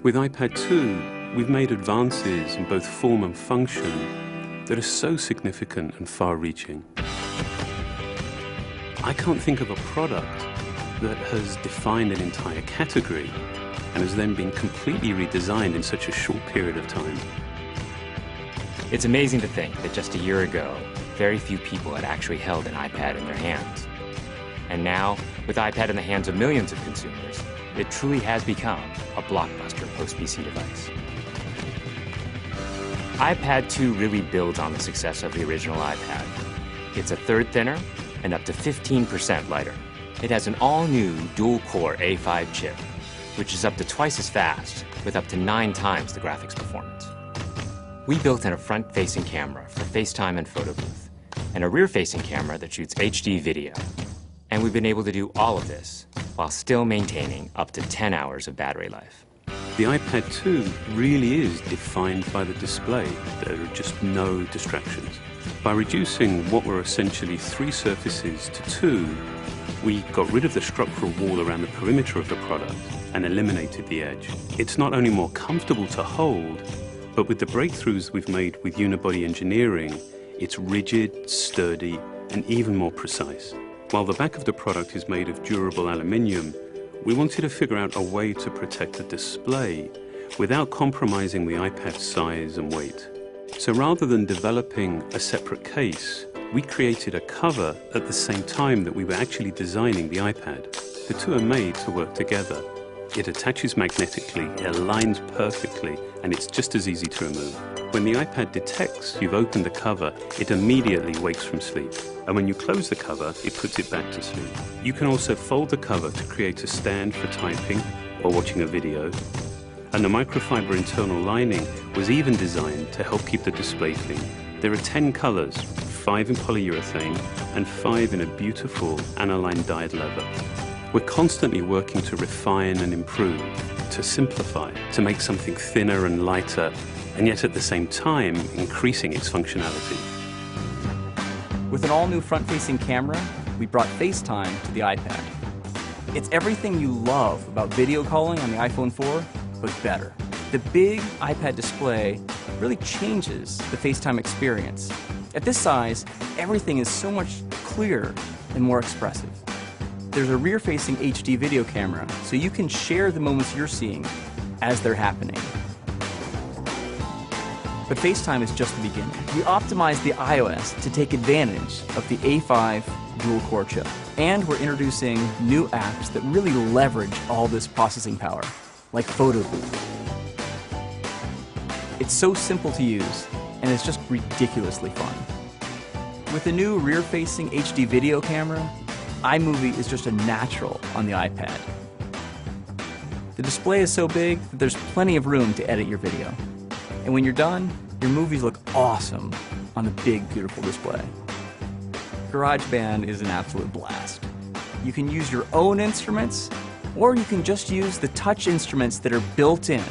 With iPad 2, we've made advances in both form and function that are so significant and far-reaching. I can't think of a product that has defined an entire category and has then been completely redesigned in such a short period of time. It's amazing to think that just a year ago, very few people had actually held an iPad in their hands. And now, with iPad in the hands of millions of consumers, it truly has become a blockbuster post-PC device. iPad 2 really builds on the success of the original iPad. It's a third thinner and up to 15% lighter. It has an all-new dual-core A5 chip, which is up to twice as fast, with up to 9 times the graphics performance. We built in a front-facing camera for FaceTime and photo booth, and a rear-facing camera that shoots HD video. And we've been able to do all of this while still maintaining up to 10 hours of battery life. The iPad 2 really is defined by the display. There are just no distractions. By reducing what were essentially 3 surfaces to 2, we got rid of the structural wall around the perimeter of the product and eliminated the edge. It's not only more comfortable to hold, but with the breakthroughs we've made with unibody engineering, it's rigid, sturdy, and even more precise. While the back of the product is made of durable aluminium, we wanted to figure out a way to protect the display without compromising the iPad's size and weight. So rather than developing a separate case, we created a cover at the same time that we were actually designing the iPad. The two are made to work together. It attaches magnetically, it aligns perfectly, and it's just as easy to remove. When the iPad detects you've opened the cover, it immediately wakes from sleep. And when you close the cover, it puts it back to sleep. You can also fold the cover to create a stand for typing or watching a video. And the microfiber internal lining was even designed to help keep the display clean. There are 10 colors, 5 in polyurethane and 5 in a beautiful aniline dyed leather. We're constantly working to refine and improve, to simplify, to make something thinner and lighter, and yet at the same time, increasing its functionality. With an all-new front-facing camera, we brought FaceTime to the iPad. It's everything you love about video calling on the iPhone 4, but better. The big iPad display really changes the FaceTime experience. At this size, everything is so much clearer and more expressive. There's a rear-facing HD video camera, so you can share the moments you're seeing as they're happening. But FaceTime is just the beginning. We optimized the iOS to take advantage of the A5 dual-core chip. And we're introducing new apps that really leverage all this processing power, like Photo Booth. It's so simple to use, and it's just ridiculously fun. With the new rear-facing HD video camera, iMovie is just a natural on the iPad. The display is so big that there's plenty of room to edit your video. And when you're done, your movies look awesome on the big, beautiful display. GarageBand is an absolute blast. You can use your own instruments, or you can just use the touch instruments that are built in.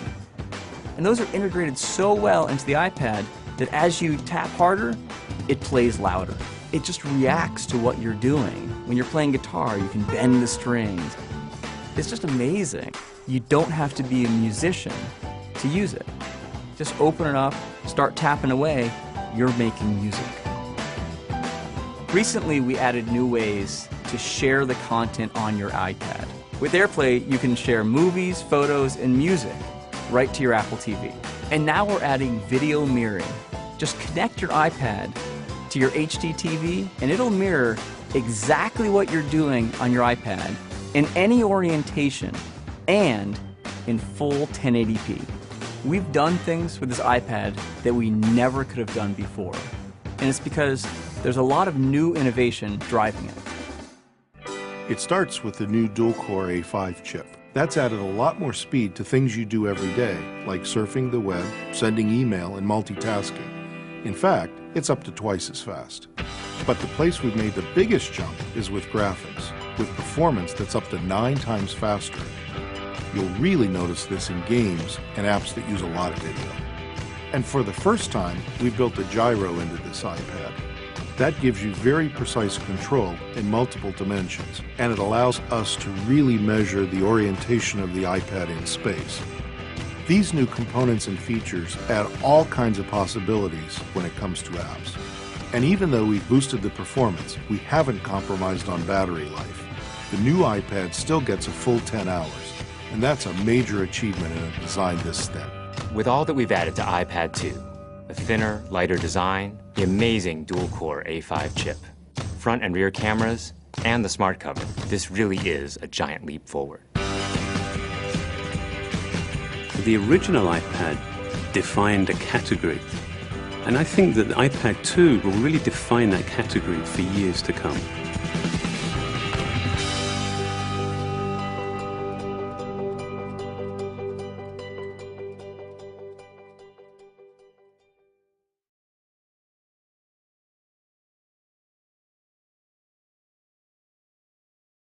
And those are integrated so well into the iPad that as you tap harder, it plays louder. It just reacts to what you're doing. When you're playing guitar, you can bend the strings. It's just amazing. You don't have to be a musician to use it. Just open it up, start tapping away, you're making music. Recently, we added new ways to share the content on your iPad. With AirPlay, you can share movies, photos, and music right to your Apple TV. And now we're adding video mirroring. Just connect your iPad to your HD TV, and it'll mirror exactly what you're doing on your iPad in any orientation and in full 1080p. We've done things with this iPad that we never could have done before, and it's because there's a lot of new innovation driving it. It starts with the new dual-core A5 chip. That's added a lot more speed to things you do every day, like surfing the web, sending email, and multitasking. In fact, it's up to twice as fast. But the place we've made the biggest jump is with graphics, with performance that's up to 9 times faster. You'll really notice this in games and apps that use a lot of video. And for the first time, we've built a gyro into this iPad. That gives you very precise control in multiple dimensions, and it allows us to really measure the orientation of the iPad in space. These new components and features add all kinds of possibilities when it comes to apps. And even though we've boosted the performance, we haven't compromised on battery life. The new iPad still gets a full 10 hours, and that's a major achievement in a design this thin. With all that we've added to iPad 2, the thinner, lighter design, the amazing dual-core A5 chip, front and rear cameras, and the smart cover, this really is a giant leap forward. The original iPad defined a category, and I think that the iPad 2 will really define that category for years to come.